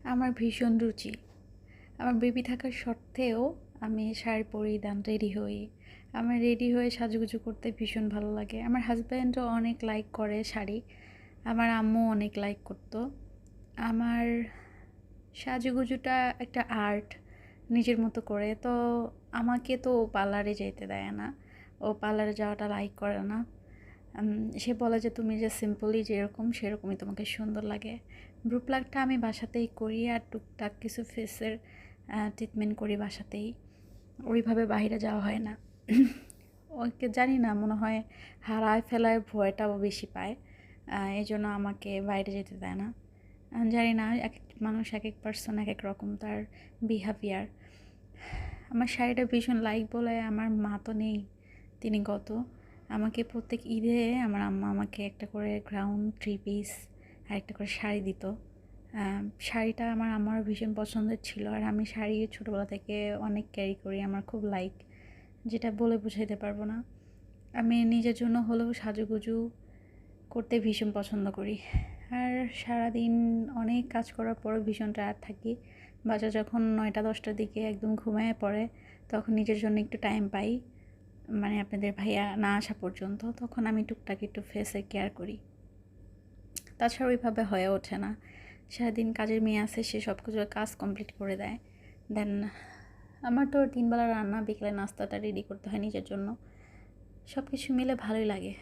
আমার ভীষণ রুচি। আমার বেবি থাকার সত্ত্বেও আমি শাড়ি পরিধান রেডি হই। আমার রেডি হয়ে সাজুগুজু করতে ভীষণ ভালো লাগে। আমার হাজব্যান্ডও অনেক লাইক করে শাড়ি। আমার আম্মু অনেক লাইক করতো। আমার সাজুগুজুটা একটা আর্ট নিজের মতো করে। তো আমাকে তো পার্লারে যেতে দেয় না। ও পার্লারে যাওয়াটা লাইক করে না। সে বলে যে তুমি যে সিম্পলি যেরকম সেরকমই তোমাকে সুন্দর লাগে। ব্রু প্লাগটা আমি বাসাতেই করি আর টুকটাক কিছু ফেসের ট্রিটমেন্ট করি বাসাতেই। ওইভাবে বাইরে যাওয়া হয় না। ওকে জানি না, মনে হয় হারায় ফেলার ভয়টাও বেশি পায়। এই জন্য আমাকে বাইরে যেতে দেয় না। জানি না, এক এক মানুষ এক এক পার্সন এক এক রকম তার বিহেভিয়ার। আমার শাড়িটা ভীষণ লাইক বলে আমার মা তো নেই, তিনি গত। আমাকে প্রত্যেক ঈদে আমার আম্মা আমাকে একটা করে গ্রাউন 3 পিস আর একটা করে শাড়ি দিত। শাড়িটা আমার আম্মারও ভীষণ পছন্দের ছিল আর আমি শাড়ি ছোটোবেলা থেকে অনেক ক্যারি করি। আমার খুব লাইক, যেটা বলে বোঝাইতে পারবো না। আমি নিজের জন্য হলেও সাজুগুজু করতে ভীষণ পছন্দ করি। আর সারাদিন অনেক কাজ করার পরও ভীষণ টায়ার্ড থাকি। বাচ্চা যখন 9টা-10টার দিকে একদম ঘুমায় পড়ে, তখন নিজের জন্য একটু টাইম পাই, মানে আপনাদের ভাইয়া না আসা পর্যন্ত। তখন আমি টুকটাক একটু ফেসে কেয়ার করি। তাছাড়া ওইভাবে হয়ে ওঠে না। সারাদিন কাজের মেয়ে আছে, সে সব কিছু কাজ কমপ্লিট করে দেয়। দেন আমার তো 3 বেলা রান্না, বিকেলে নাস্তাটা রেডি করতে হয় নিজের জন্য। সব কিছু মিলে ভালোই লাগে।